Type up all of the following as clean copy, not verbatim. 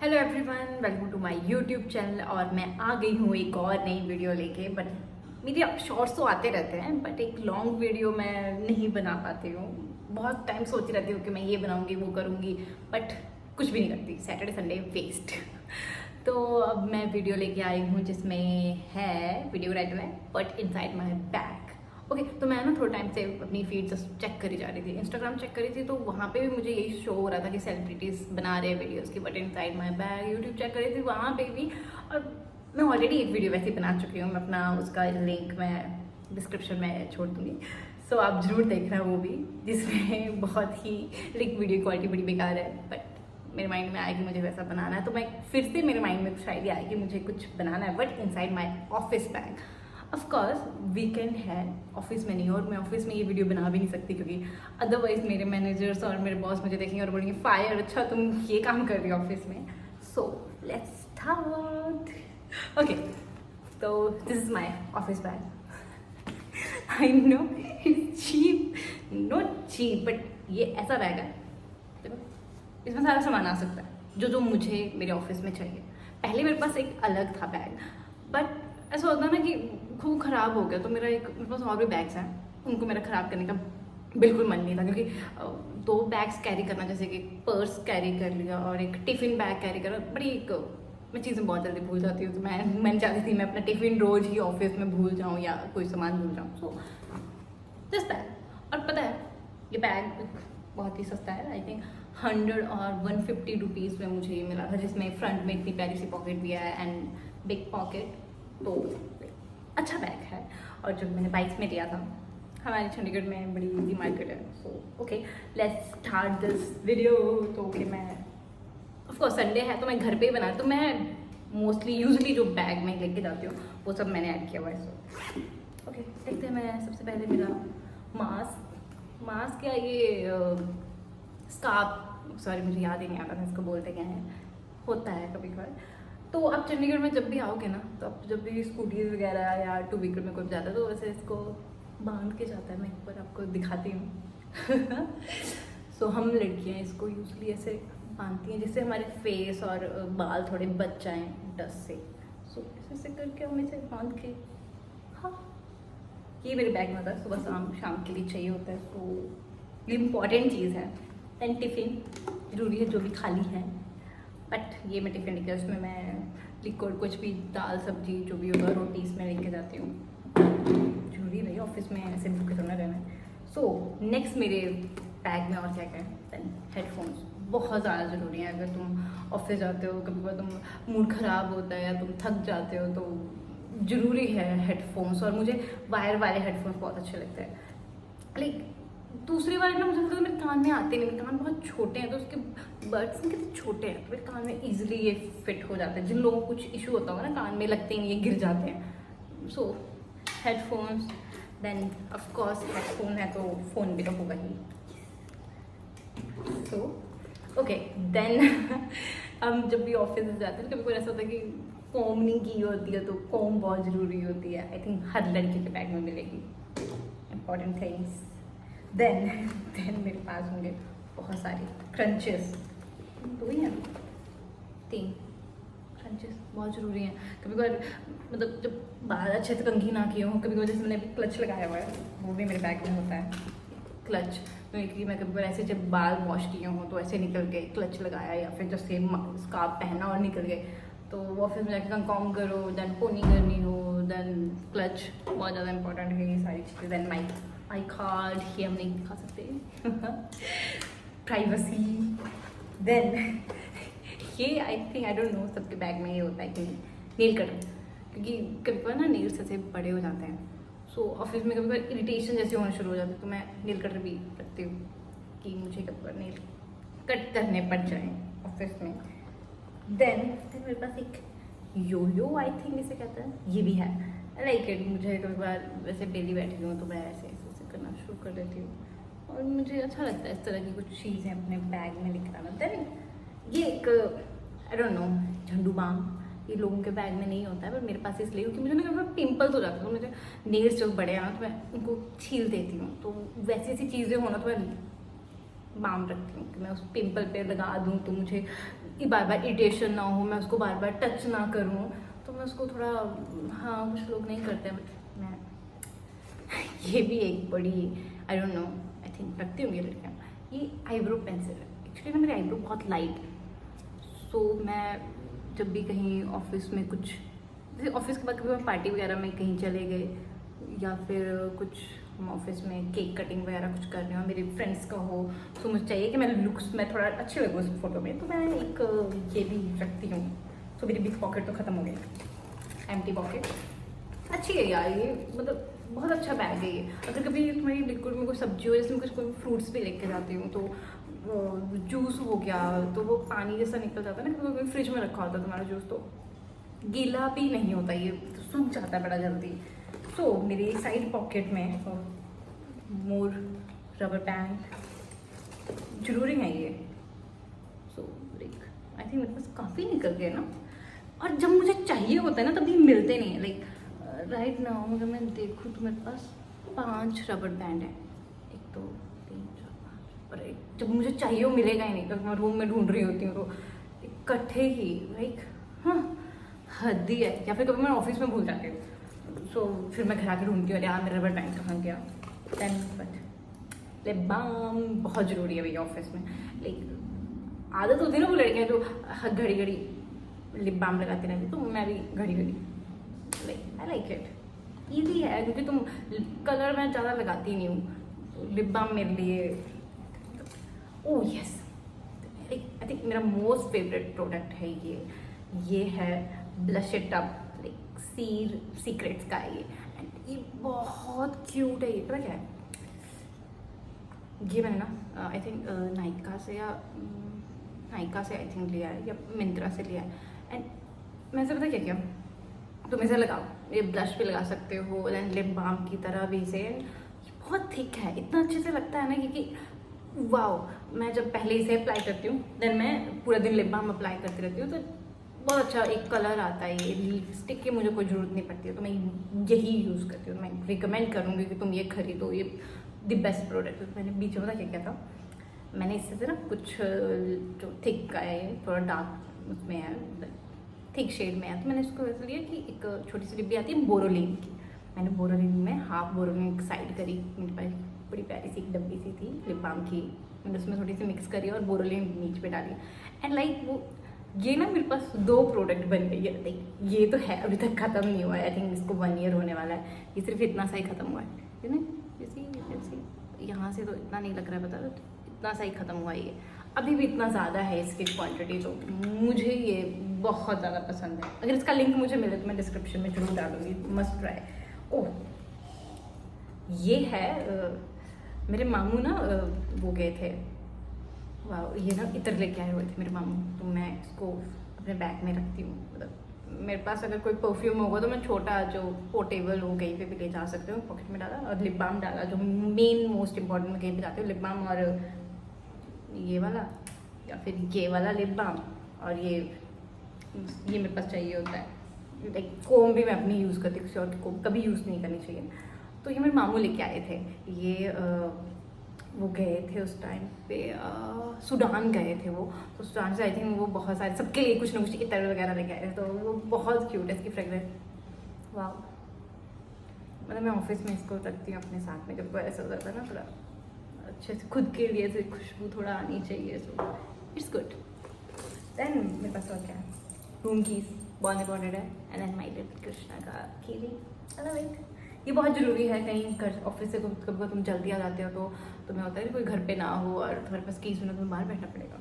Hello everyone, welcome to my YouTube channel. और मैं आ गई हूँ एक और नई वीडियो लेके। बट मेरे शॉर्ट्स तो आते रहते हैं, बट एक लॉन्ग वीडियो मैं नहीं बना पाती हूँ। बहुत टाइम सोचती रहती हूँ कि मैं ये बनाऊँगी, वो करूँगी, बट कुछ भी नहीं करती। Saturday Sunday waste. तो अब मैं वीडियो लेके आई हूँ जिसमें है वीडियो टाइटल है but inside my bag. Okay, तो मैं ना थोड़ा टाइम से अपनी फीड चेक करी जा रही थी, इंस्टाग्राम चेक करी थी, तो वहाँ पे भी मुझे यही शो हो रहा था कि सेलिब्रिटीज़ बना रहे हैं वीडियोस की but inside my bag. YouTube check करी थी वहाँ पे भी। और मैं ऑलरेडी एक वीडियो वैसे बना चुकी हूँ, मैं अपना उसका लिंक मैं डिस्क्रिप्शन में छोड़ दूँगी। सो आप ज़रूर देखना वो भी, जिसमें बहुत ही लाइक वीडियो क्वालिटी बड़ी बेकार है, बट मेरे माइंड में आया कि मुझे वैसा बनाना है। तो मैं फिर से मेरे माइंड में कुछ आइडिया आया कि मुझे कुछ बनाना है but inside my office bag. Of course weekend है, ऑफिस में नहीं, और मैं ऑफिस में ये वीडियो बना भी नहीं सकती क्योंकि अदरवाइज मेरे मैनेजर्स और मेरे बॉस मुझे देखेंगे और बोलेंगे फायर, अच्छा तुम ये काम कर रही हो ऑफिस में। So let's start. ओके, तो this is my office bag. I know it's cheap, not cheap, but ये ऐसा बैग है देखो, इसमें सारा सामान आ सकता है जो जो मुझे मेरे ऑफिस में चाहिए। पहले मेरे पास एक अलग था बैग, बट ऐसा होता है ना कि खूब ख़राब हो गया, तो मेरे पास और भी बैग्स हैं, उनको मेरा ख़राब करने का बिल्कुल मन नहीं था। क्योंकि दो बैग्स कैरी करना, जैसे कि पर्स कैरी कर लिया और एक टिफ़िन बैग कैरी करना, बड़ी एक मैं चीज़ें बहुत जल्दी भूल जाती हूँ। तो मैं चाहती थी मैं अपना टिफ़िन रोज़ ही ऑफिस में भूल जाऊँ या कोई सामान भूल जाऊँ। सो दिस बैग, और पता है ये बैग बहुत ही सस्ता है। आई थिंक 100 और 150 रुपीज़ में मुझे ये मिला था, जिसमें फ्रंट में इतनी प्यारी सी पॉकेट भी है एंड बिग पॉकेट। तो अच्छा बैग है। और जब मैंने 22 में लिया था, हमारे चंडीगढ़ में बड़ी इजी मार्केट है। So okay, let's start this video. तो ओके, मैं ऑफकोर्स संडे है तो मैं घर पे ही बना, तो मैं मोस्टली यूजली जो बैग में लेके जाती हूँ वो सब मैंने ऐड किया हुआ है। सो ओके, देखते हैं। मैं सबसे पहले मेरा मास्क या ये स्कार्फ, सॉरी मुझे याद ही नहीं आता था इसको बोलते क्या है, होता है कभी कभार। तो आप चंडीगढ़ में जब भी आओगे ना, तो आप जब भी स्कूटीज वगैरह या टू व्हीलर में कोई जाता है तो वैसे इसको बांध के जाता है। मैं एक बार आपको दिखाती हूँ। सो हम लड़कियाँ इसको यूजली ऐसे बांधती हैं जिससे हमारे फेस और बाल थोड़े बच जाएँ डस्ट से। सो ऐसे करके हम इसे बांध के, हाँ, ये मेरे बैग में होता है, सुबह शाम के लिए चाहिए होता है। तो ये इम्पॉर्टेंट चीज़ है। दैन टिफ़िन ज़रूरी है, जो भी खाली है, बट ये मैं टिफ़िन लेके, उसमें मैं लिक्विड कुछ भी, दाल सब्जी जो भी होगा, रोटी इसमें लेके जाती हूँ। जरूरी नहीं ऑफिस में ऐसे भूखे थोड़ा रहना है। सो नेक्स्ट मेरे बैग में और क्या क्या है, दैन हेडफोन्स बहुत ज़्यादा ज़रूरी है। अगर तुम ऑफिस जाते हो, कभी कभी तुम मूड ख़राब होता है या तुम थक जाते हो, तो ज़रूरी है हेडफोन्स। और मुझे वायर वाले हेडफोन्स बहुत अच्छे लगते हैं। लाइक दूसरे वाले ना मुझे लगता है मेरे कान में आते नहीं, मेरे कान बहुत छोटे हैं, तो उसके बड्स कितने छोटे हैं तो मेरे कान में ईजिली ये फिट हो जाते हैं। जिन लोगों को कुछ इशू होता होगा ना कान में, लगते ही नहीं, ये गिर जाते हैं। सो हेडफोन्स, देन ऑफकोर्स हेडफोन है तो फ़ोन भी तो होगा ही। सो ओके, देन हम जब भी ऑफिस जाते हैं, कभी कोई ऐसा होता है कि कॉम नहीं की होती है, तो कॉम बहुत ज़रूरी होती है। आई थिंक हर लड़की के बैग में मिलेगी, इंपॉर्टेंट थिंग्स। देन मेरे पास होंगे बहुत सारे क्रंचेस, 2 ही हैं, 3 क्रंचेस बहुत ज़रूरी हैं। कभी कभार मतलब जब बाल अच्छे से कंघी ना किए हों, कभी कभार जैसे मैंने अभी क्लच लगाया हुआ है, वो भी मेरे बैग में होता है। क्लच क्योंकि मैं कभी कभार ऐसे जब बाल वॉश किए हों तो ऐसे निकल गए, क्लच लगाया, या फिर जैसे स्कार्फ पहना और निकल गए, तो ऑफिस में जाकर कॉम करो, देन पोनी करनी हो, देन क्लच बहुत ज़्यादा इंपॉर्टेंट है ये सारी चीज़ें। देन माई कार्ड, ये हम नहीं दिखा सकते, प्राइवेसी। देन ये I think, I don't no सबके बैग में ये होता है कि नेल कटर, क्योंकि कभी कभी ना नेल्स ऐसे बड़े हो जाते हैं। सो ऑफिस में कभी कभी इरिटेशन जैसे होना शुरू हो जाती है, तो मैं नेल कटर भी रखती हूँ कि मुझे कभी कभी नेल कट करने पड़ जाए ऑफिस में। देन मेरे पास एक यो आई थिंक इसे कहते हैं, ये भी है। लाइक इट, मुझे कभी बार वैसे डेली बैठी हूँ तो मैं ऐसे करना शुरू कर देती हूँ, और मुझे अच्छा लगता है इस तरह की कुछ चीज़ें अपने बैग में लेकर आना। देन ये एक I don't know Zandu balm, ये लोगों के बैग में नहीं होता है, पर मेरे पास इसलिए क्योंकि मुझे ना कभी पिंपल्स हो जाते हैं, तो मुझे नेल्स जब बड़े आना तो मैं उनको छील देती हूँ। तो वैसी ऐसी चीज़ें होना तो मैं बाम रखती हूँ कि मैं उस पिंपल पे लगा दूँ तो मुझे बार बार इरिटेशन ना हो, मैं उसको बार बार टच ना करूँ, तो मैं उसको थोड़ा, हाँ कुछ लोग नहीं करते हैं बट मैं ये भी एक बड़ी, आई डोंट नो, आई थिंक रखती होंगी लड़कियाँ, ये आईब्रो पेंसिल है। एक्चुअली ना मेरी आईब्रो बहुत लाइट है, सो मैं जब भी कहीं ऑफिस में कुछ, जैसे ऑफिस के बाद कभी मैं पार्टी वगैरह में कहीं चले गए, या फिर कुछ हम ऑफिस में केक कटिंग वगैरह कुछ कर रहे हो, मेरे फ्रेंड्स का हो, तो मुझे चाहिए कि मैं लुक्स में थोड़ा अच्छी लगूँ उस फोटो में, तो मैं एक ये भी रखती हूँ। तो मेरी बिग पॉकेट तो ख़त्म हो गई, एम्प्टी पॉकेट अच्छी है यार ये, मतलब बहुत अच्छा बैग है ये। अगर कभी तुम्हारी लिक्विड में कोई सब्जी हो, जैसे मैं कुछ कोई फ्रूट्स भी लेके जाती हूँ, तो जूस हो गया तो वो पानी जैसा निकल जाता है ना, क्योंकि फ्रिज में रखा होता है तुम्हारा जूस, तो गीला भी नहीं होता, ये तो सूख जाता है बड़ा जल्दी। सो मेरी साइड पॉकेट में मोर रबर बैंड जरूरी है ये। सो आई थिंक मेरे पास काफ़ी निकल गए ना, और जब मुझे चाहिए होता है ना तभी मिलते नहीं है। लाइक राइट नाउ अगर मैं देखूँ तो मेरे पास 5 रबर बैंड है, 1 2 3 4 5, और जब मुझे चाहिए वो मिलेगा ही नहीं, क्योंकि मैं रूम में ढूंढ रही होती हूँ, तो इकट्ठे ही लाइक, हाँ हद ही है। या फिर कभी मैं ऑफिस में भूल जाती हूँ, सो फिर मैं घर आके ढूंढती हूँ, यार मेरा रबर बैंड कहाँ गया। देन बट लिप बाम बहुत ज़रूरी है भैया ऑफिस में। लाइक आदत होती है ना वो लड़कियाँ जो घड़ी घड़ी लिप बाम लगाती रहती, तो मैं भी घड़ी घड़ी like, I like it, easy है, क्योंकि तुम कलर मैं ज़्यादा लगाती नहीं हूँ, लिप बाम मेरे लिए। ओह यस, आई थिंक मेरा मोस्ट फेवरेट प्रोडक्ट है ये है blush it up, like secrets का है ये, एंड ये बहुत क्यूट है। ये पता क्या है, ये मैंने ना आई थिंक नायका से आई थिंक लिया है, या मिंत्रा से लिया है। एंड मैं से पता क्या किया, तुम इसे लगाओ, ये ब्लश भी लगा सकते हो, एंड लिप बाम की तरह भी इसे, ये बहुत थिक है, इतना अच्छे से लगता है ना, क्योंकि वाओ, मैं जब पहले इसे अप्लाई करती हूँ, देन मैं पूरा दिन लिप बाम अप्लाई करती रहती हूँ, तो बहुत अच्छा एक कलर आता है। ये लिपस्टिक की मुझे कोई ज़रूरत नहीं पड़ती है, तो मैं यही यूज़ करती हूँ। मैं रिकमेंड करूँगी कि तुम ये खरीदो, ये द बेस्ट प्रोडक्ट है। मैंने बीच में पता क्या क्या था, मैंने इससे से ना कुछ जो थिक का है, थोड़ा डार्क उसमें है, थिक शेड में है, तो मैंने इसको वैसे लिया कि एक छोटी सी डिब्बी आती है बोरोलिन की, मैंने बोरोलिन में हाफ बोरोलिन साइड करी, मेरे पास बड़ी प्यारी सी एक डब्बी सी थी लिप बाम की, मैंने उसमें थोड़ी सी मिक्स करी और बोरोलिन नीचे पे डाली। एंड लाइक वो ये ना मेरे पास 2 प्रोडक्ट बन गई है। लाइक ये तो है अभी तक ख़त्म नहीं हुआ है, आई थिंक इसको 1 ईयर होने वाला है, ये सिर्फ इतना सा ही ख़त्म हुआ है, यू नो, यहाँ से तो इतना नहीं लग रहा है, बता दो, इतना सा ही ख़त्म हुआ है ये, अभी भी इतना ज़्यादा है इसकी क्वांटिटी, तो मुझे ये बहुत ज़्यादा पसंद है। अगर इसका लिंक मुझे मिले तो मैं डिस्क्रिप्शन में जरूर डालूंगी, मस्ट ट्राई। ओह ये है मेरे मामू ना वो गए थे, वाह, ये ना इतर लेके आए हुए थे मेरे मामू, तो मैं इसको अपने बैग में रखती हूँ। मतलब मेरे पास अगर कोई परफ्यूम होगा तो मैं छोटा जो पोर्टेबल हो कहीं पे भी ले जा सकती हूँ, पॉकेट में डाला, और लिप बाम डाला, जो मेन मोस्ट इम्पॉर्टेंट मैं कहीं पे जाती हूँ, लिप बाम और ये वाला, या फिर ये वाला लिप बाम, और ये मेरे पास चाहिए होता है। लाइक कोम भी मैं अपनी यूज़ करती हूँ, किसी और की कोम कभी यूज़ नहीं करनी चाहिए। तो ये मेरे मामू लेके आए थे ये, वो गए थे उस टाइम पे सूडान गए थे वो, तो सूडान से आई थिंक वो बहुत सारे सबके लिए कुछ ना कुछ इतर वगैरह लेके आए थे, तो वो बहुत क्यूट है इसकी फ्रेगरेंस, वाह। मतलब मैं ऑफिस में इसको रखती हूँ अपने साथ में, जब ऐसा हो जाता है ना थोड़ा अच्छे से, खुद के लिए से खुशबू थोड़ा आनी चाहिए, सो इट्स गुड। देन मेरे पास और क्या है, रूम कीज बहुत इंपॉर्टेंट है, and then my little Krishna का key ring, I love it, ये बहुत ज़रूरी है। कहीं घर ऑफिस से कभी तुम जल्दी आ जाते हो तो तुम्हें होता है कि कोई घर पे ना हो और तुम्हारे पास कीज़ में तुम्हें बाहर बैठना पड़ेगा,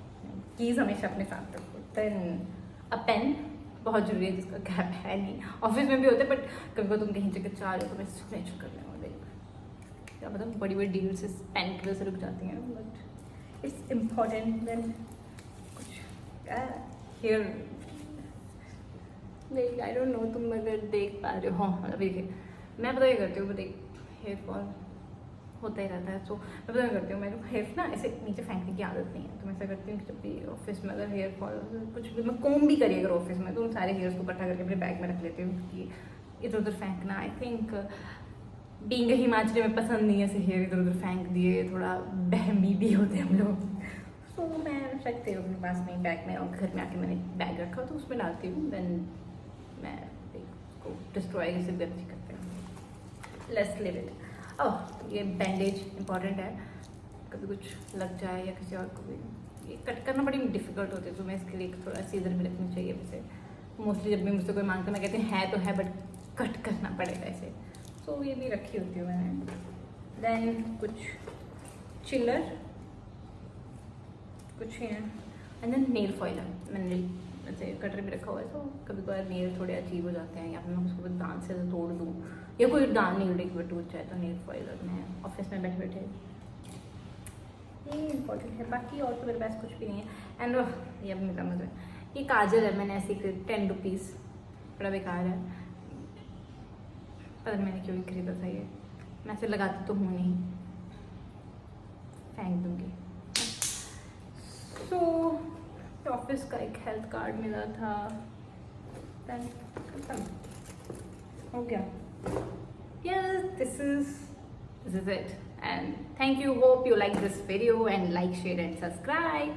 कीज़ हमेशा अपने साथ रखो। देन अ पेन बहुत ज़रूरी है, जिसका गैप है नहीं, ऑफिस में भी होता है, बट कभी तुम कहीं जगह चाह रहे हो तो मैं सिग्नेचर करने वाले, क्या पता बड़ी बड़ी डील्स इस पेन की वजह से रुक जाती हैं, बट इट्स इम्पॉर्टेंट। देन कुछ हेयर, नहीं आई डोंट नो तुम अगर देख पा रहे हो, हाँ अभी मैं पता क्या करती हूँ, देख हेयर फॉल होता ही रहता है, तो मैं पता क्या करती हूँ, मेरे को हेयर ना ऐसे नीचे फेंकने की आदत नहीं है, तो मैं ऐसा करती हूँ कि जब भी ऑफिस में अगर हेयर फॉल कुछ भी मैं कोम भी करी अगर ऑफिस में, तो उन सारे हेयर्स को इकट्ठा करके अपने बैग में रख लेती हूँ, क्योंकि इधर उधर फेंकना आई थिंक बीइंग हिमाचली में पसंद नहीं है, ऐसे हेयर इधर उधर फेंक दिए, थोड़ा बहमी भी होते हैं हम लोग, तो मैं रखती हूँ अपने पास में बैग में, और घर में आके मैंने बैग रखा तो उसमें डालती हूँ, देन मैं उसको डिस्ट्रॉय कैसे भी अच्छी करते हैं। Let's live it. ओह, ये बैंडेज इंपॉर्टेंट है, कभी कुछ लग जाए या किसी और को भी, ये कट करना बड़ी डिफिकल्ट होती है, तो मैं इसके लिए थोड़ा सीजर भी रखनी चाहिए। वैसे मोस्टली जब भी मुझसे कोई मांगता मैं कहती है तो है बट कट करना पड़ेगा ऐसे, तो ये भी रखी होती हूँ मैंने। देन कुछ चिलर, कुछ है, एंड देन नेल फॉइलर। मैंने ऐसे कटर भी रखा हुआ है, तो कभी कभार नेल थोड़े अजीब हो जाते हैं, या फिर मैं उसको दांत से तोड़ दूँ या कोई दांत नहीं उड़े टूट जाए, तो नेल फॉइलर में ऑफिस में बैठे बैठे ये इम्पोर्टेंट है। बाकी और तो मेरे पास कुछ भी नहीं है। एंड ये अब मिला मुझे, ये काजल है, मैंने ऐसे 10 रुपीज़, बड़ा बेकार है, पता नहीं मैंने क्यों खरीदा था ये, मैं ऐसे लगाती तो हूँ नहीं, फेंक दूँगी। तो ऑफिस का एक हेल्थ कार्ड मिला था, देन हो गया। Yes, this is it, and thank you, hope you like this video and like, share and subscribe.